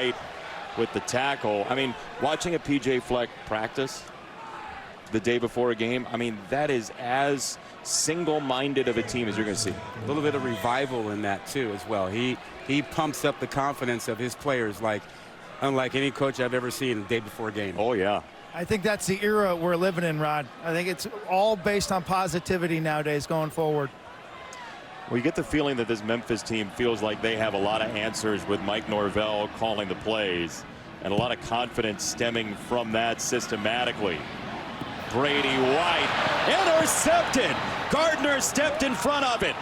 White with the tackle. I mean, watching a PJ Fleck practice the day before a game, I mean, that is as single-minded of a team as you're going to see. A little bit of revival in that too as well. He pumps up the confidence of his players like unlike any coach I've ever seen the day before a game. Oh yeah. I think that's the era we're living in, Rod. I think it's all based on positivity nowadays going forward. Well, you get the feeling that this Memphis team feels like they have a lot of answers with Mike Norvell calling the plays, and a lot of confidence stemming from that systematically. Brady White intercepted. Gardner stepped in front of it.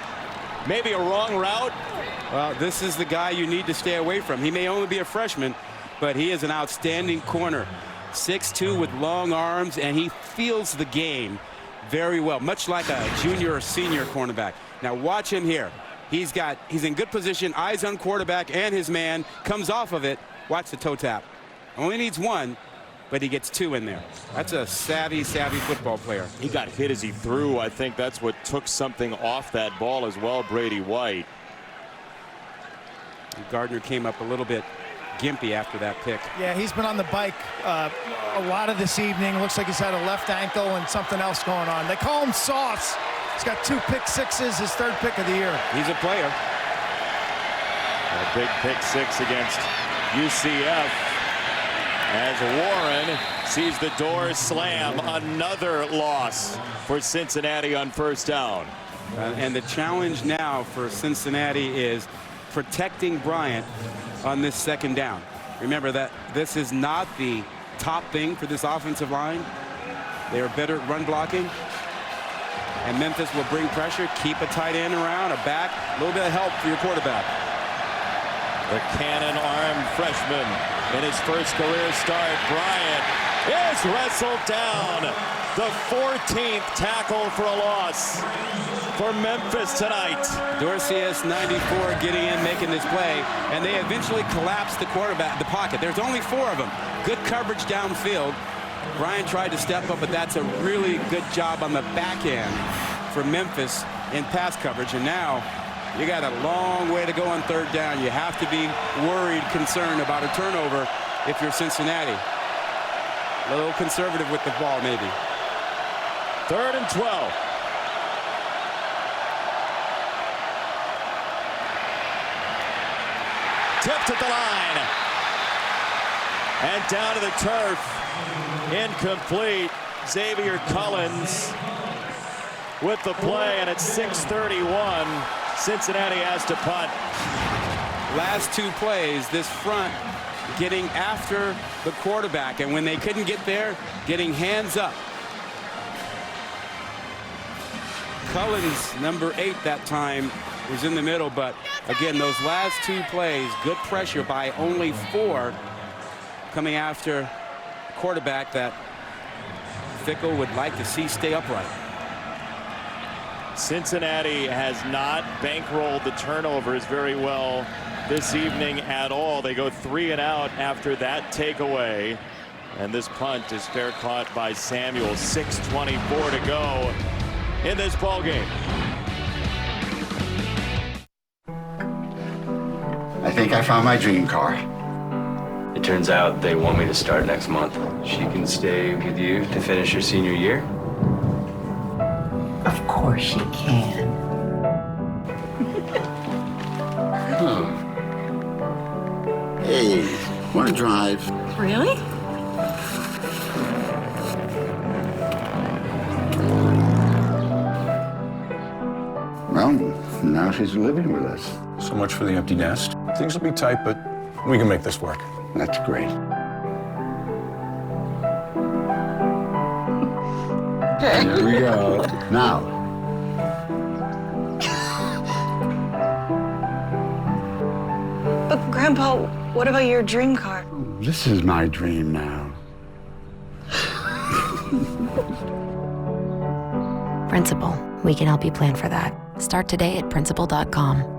Maybe a wrong route. Well, this is the guy you need to stay away from. He may only be a freshman, but he is an outstanding corner. 6'2" with long arms, and he feels the game very well, much like a junior or senior cornerback. Now watch him here. He's in good position, eyes on quarterback and his man, comes off of it. Watch the toe tap. Only needs one, but he gets two in there. That's a savvy football player. He got hit as he threw. I think that's what took something off that ball as well, Brady White. And Gardner came up a little bit gimpy after that pick. Yeah, he's been on the bike a lot of this evening. Looks like he's had a left ankle and something else going on. They call him Sauce. He's got 2 pick sixes, his 3rd pick of the year. He's a player. A big pick 6 against UCF as Warren sees the door slam. Another loss for Cincinnati on 1st down. And the challenge now for Cincinnati is protecting Bryant on this 2nd down. Remember that this is not the top thing for this offensive line. They are better at run blocking. And Memphis will bring pressure, keep a tight end around, a back, a little bit of help for your quarterback. The cannon-armed freshman in his first career start, Bryant, is wrestled down. The 14th tackle for a loss for Memphis tonight. Dorcius, 94, getting in, making this play, and they eventually collapse the quarterback, the pocket. There's only 4 of them. Good coverage downfield. Bryant tried to step up, but that's a really good job on the back end for Memphis in pass coverage. And now you got a long way to go on 3rd down. You have to be worried, concerned about a turnover if you're Cincinnati. A little conservative with the ball, maybe. 3rd and 12. Tipped at the line. And down to the turf. Incomplete. Xavier Collins with the play, and it's 6:31. Cincinnati has to punt. Last 2 plays, this front getting after the quarterback, and when they couldn't get there, getting hands up. Collins, number 8 that time, was in the middle, but again, those last 2 plays, good pressure by only 4 coming after a quarterback that Fickell would like to see stay upright. Cincinnati has not bankrolled the turnovers very well this evening at all. They go 3 and out after that takeaway. And this punt is fair caught by Samuel. 6:24 to go in this ball game. I think I found my dream car. It turns out they want me to start next month. She can stay with you to finish her senior year? Of course she can. Oh. Hey, wanna drive? Really? Well, now she's living with us. So much for the empty nest. Things will be tight, but we can make this work. That's great. There we go. Now. But Grandpa, what about your dream car? This is my dream now. Principal, we can help you plan for that. Start today at principal.com.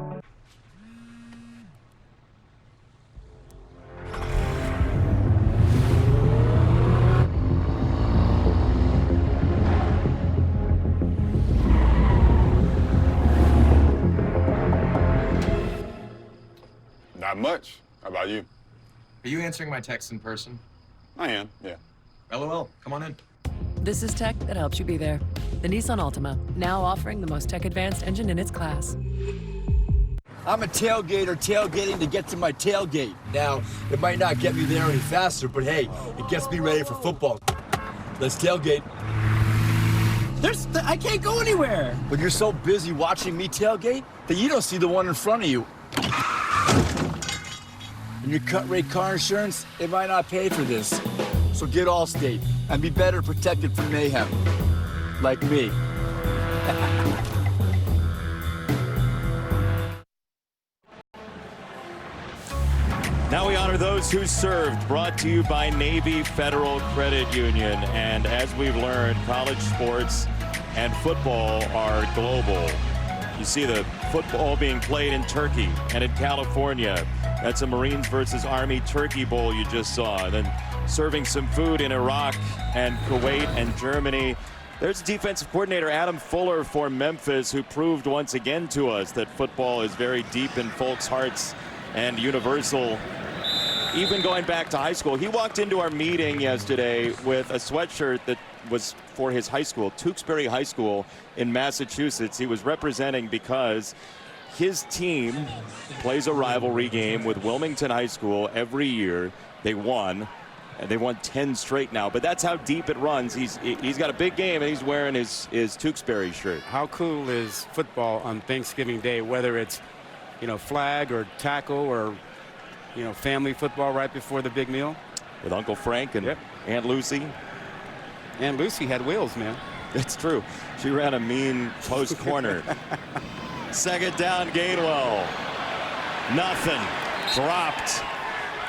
Not much. How about you? Are you answering my text in person? I am, yeah. LOL, come on in. This is tech that helps you be there. The Nissan Altima, now offering the most tech-advanced engine in its class. I'm a tailgater tailgating to get to my tailgate. Now, it might not get me there any faster, but hey, it gets me ready for football. Let's tailgate. I can't go anywhere. But you're so busy watching me tailgate that you don't see the one in front of you. And your cut rate car insurance, it might not pay for this. So get Allstate and be better protected from mayhem. Like me. Now we honor those who served, brought to you by Navy Federal Credit Union. And as we've learned, college sports and football are global. You see the football being played in Turkey and in California. That's a Marines versus Army Turkey Bowl you just saw. And then serving some food in Iraq and Kuwait and Germany. There's defensive coordinator Adam Fuller for Memphis, who proved once again to us that football is very deep in folks' hearts and universal, even going back to high school. He walked into our meeting yesterday with a sweatshirt that was for his high school, Tewksbury High School in Massachusetts. He was representing because his team plays a rivalry game with Wilmington High School every year. They won, and they won 10 straight now. But that's how deep it runs. He's got a big game, and he's wearing his Tewksbury shirt. How cool is football on Thanksgiving Day, whether it's, you know, flag or tackle or, you know, family football right before the big meal? With Uncle Frank and Aunt Lucy. Aunt Lucy had wheels, man. It's true. She ran a mean post corner. Second down, Gainwell. Nothing. Dropped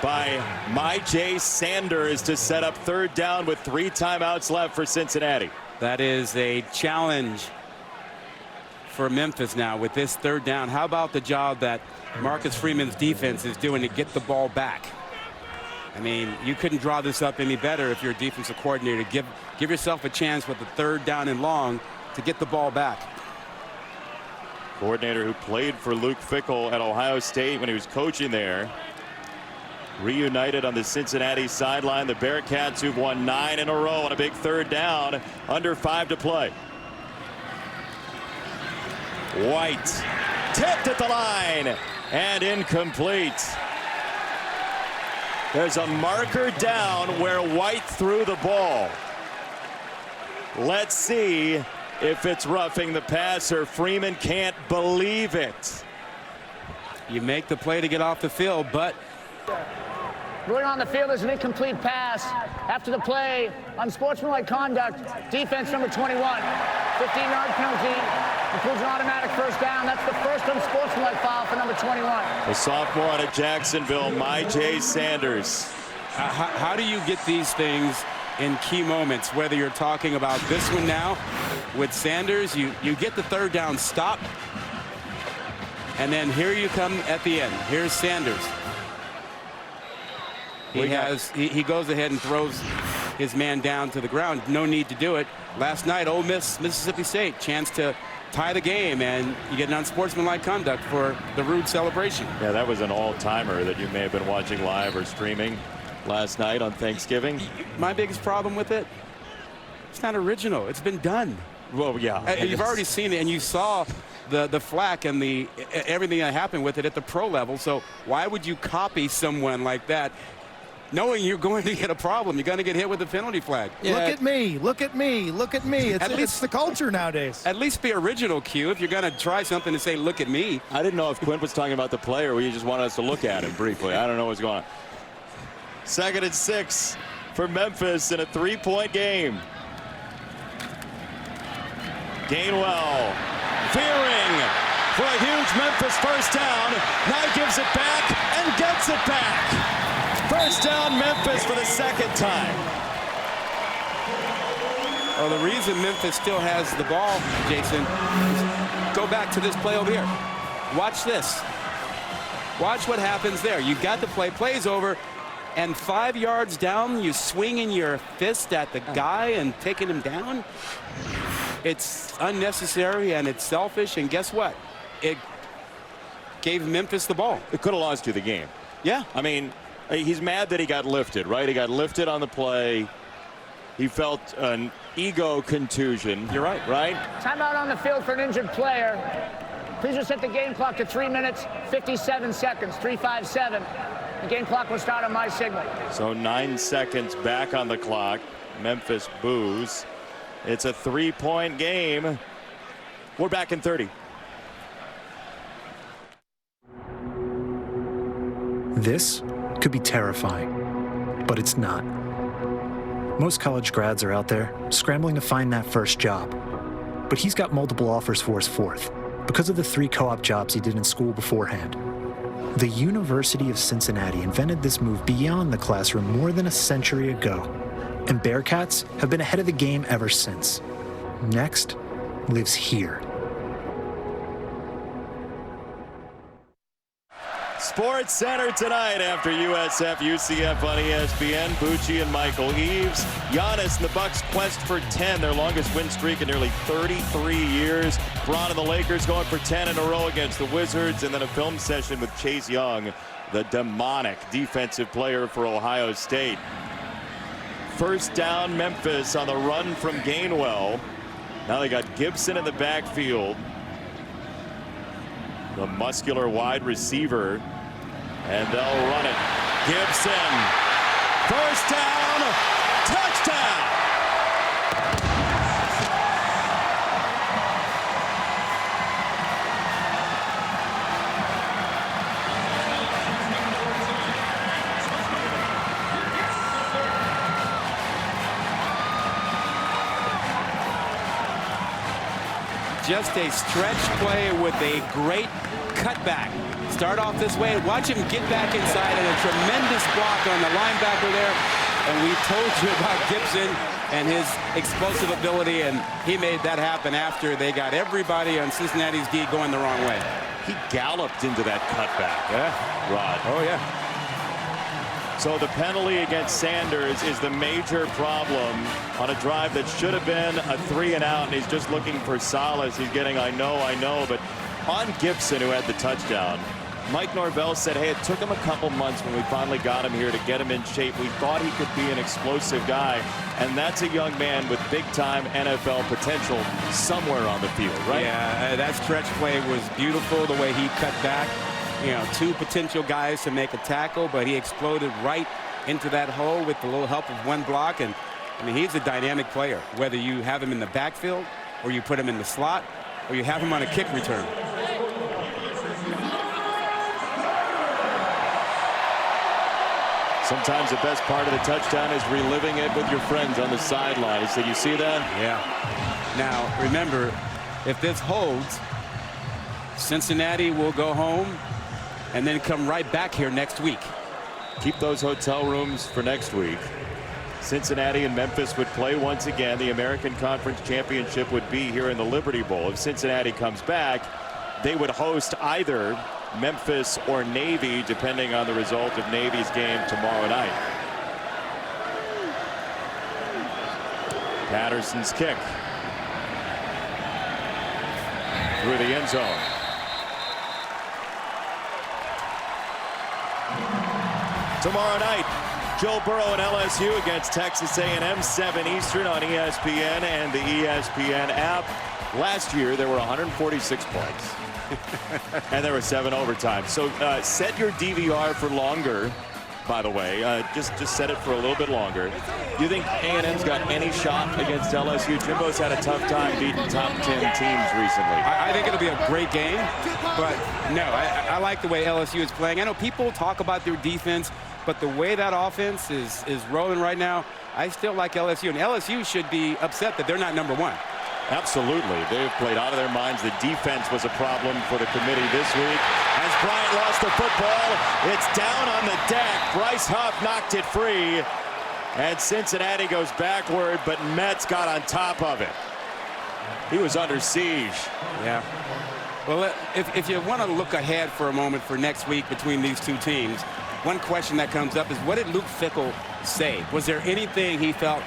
by Myjai Sanders to set up third down with 3 timeouts left for Cincinnati. That is a challenge for Memphis now with this third down. How about the job that Marcus Freeman's defense is doing to get the ball back? I mean, you couldn't draw this up any better if you're a defensive coordinator. Give yourself a chance with the third down and long to get the ball back. Coordinator who played for Luke Fickell at Ohio State when he was coaching there. Reunited on the Cincinnati sideline. The Bearcats, who've won 9 in a row on a big third down, under 5 to play. White tipped at the line and incomplete. There's a marker down where White threw the ball. Let's see if it's roughing the passer. Freeman can't believe it. You make the play to get off the field, but Ruling on the field is an incomplete pass. After the play, unsportsmanlike conduct, defense number 21. 15-yard penalty, includes an automatic first down. That's the first unsportsmanlike foul for number 21. The sophomore out of Jacksonville, Myjai Sanders. How do you get these things in key moments, whether you're talking about this one now with Sanders, you get the third down stop, and then here you come at the end. Here's Sanders. He goes ahead and throws his man down to the ground. No need to do it. Last night, Ole Miss, Mississippi State, chance to tie the game, and you get an unsportsmanlike conduct for the rude celebration. Yeah, that was an all-timer that you may have been watching live or streaming last night on Thanksgiving. My biggest problem with it, it's not original. It's been done. Well, yeah. You've already seen it, and you saw the flack and the everything that happened with it at the pro level. So why would you copy someone like that, knowing you're going to get a problem? You're going to get hit with a penalty flag. Yeah. Look at me. Look at me. Look at me. It's the culture nowadays. At least be original, Q. If you're going to try something to say, look at me. I didn't know if Quinn was talking about the player or he just wanted us to look at him briefly. I don't know what's going on. 2nd and 6 for Memphis in a 3-point game. Gainwell fearing for a huge Memphis first down. Now he gives it back and gets it back. First down Memphis for the second time. Well, the reason Memphis still has the ball, Jason, is go back to this play over here. Watch this. Watch what happens there. You got the play. Play's over. And 5 yards down, you swinging your fist at the guy and taking him down. It's unnecessary and it's selfish. And guess what? It gave Memphis the ball. It could have lost you the game. Yeah. I mean, He's mad that he got lifted, right? He got lifted on the play. He felt an ego contusion. You're right, right? Timeout on the field for an injured player. Please just set the game clock to 3 minutes, 57 seconds, 3:57. The game clock will start on my signal. So 9 seconds back on the clock. Memphis boos. It's a 3-point game. We're back in 30. This could be terrifying, but it's not. Most college grads are out there scrambling to find that first job. But he's got multiple offers for his fourth because of the 3 co-op jobs he did in school beforehand. The University of Cincinnati invented this move beyond the classroom more than a century ago, and Bearcats have been ahead of the game ever since. Next lives here. Sports Center tonight after USF UCF on ESPN. Bucci and Michael Eaves. Giannis and the Bucks quest for 10, their longest win streak in nearly 33 years. Bron and the Lakers going for 10 in a row against the Wizards, and then a film session with Chase Young, the demonic defensive player for Ohio State. First down Memphis on the run from Gainwell. Now they got Gibson in the backfield. The muscular wide receiver, and they'll run it. Gibson, first down, touchdown. Just a stretch play with a great cutback. Start off this way. Watch him get back inside, and a tremendous block on the linebacker there. And we told you about Gibson and his explosive ability, and he made that happen after they got everybody on Cincinnati's D going the wrong way. He galloped into that cutback. Yeah. Rod. Oh, yeah. So the penalty against Sanders is the major problem on a drive that should have been a 3-and-out, and he's just looking for solace. He's getting, I know, but on Gibson, who had the touchdown, Mike Norvell said, hey, it took him a couple months when we finally got him here to get him in shape. We thought he could be an explosive guy, and that's a young man with big-time NFL potential somewhere on the field, right? Yeah, that stretch play was beautiful, the way he cut back. You know, 2 potential guys to make a tackle, but he exploded right into that hole with a little help of 1 block. And I mean, he's a dynamic player, whether you have him in the backfield or you put him in the slot or you have him on a kick return. Sometimes the best part of the touchdown is reliving it with your friends on the sidelines. Did you see that? Yeah. Now, remember, if this holds, Cincinnati will go home and then come right back here next week. Keep those hotel rooms for next week. Cincinnati and Memphis would play once again. The American Conference Championship would be here in the Liberty Bowl. If Cincinnati comes back, they would host either Memphis or Navy, depending on the result of Navy's game tomorrow night. Patterson's kick through the end zone. Tomorrow night, Joe Burrow and LSU against Texas A&M, 7 Eastern on ESPN and the ESPN app. Last year, there were 146 points. And there were 7 overtimes. So set your DVR for longer, by the way. Just set it for a little bit longer. Do you think A&M's got any shot against LSU? Jimbo's had a tough time beating top 10 teams recently. I think it'll be a great game, but no, I like the way LSU is playing. I know people talk about their defense, but the way that offense is rolling right now, I still like LSU. And LSU should be upset that they're not number 1. Absolutely. They've played out of their minds. The defense was a problem for the committee this week. As Bryant lost the football, it's down on the deck. Bryce Huff knocked it free. And Cincinnati goes backward, but Metz got on top of it. He was under siege. Yeah. Well, if you want to look ahead for a moment for next week between these 2 teams, one question that comes up is, what did Luke Fickell say? Was there anything he felt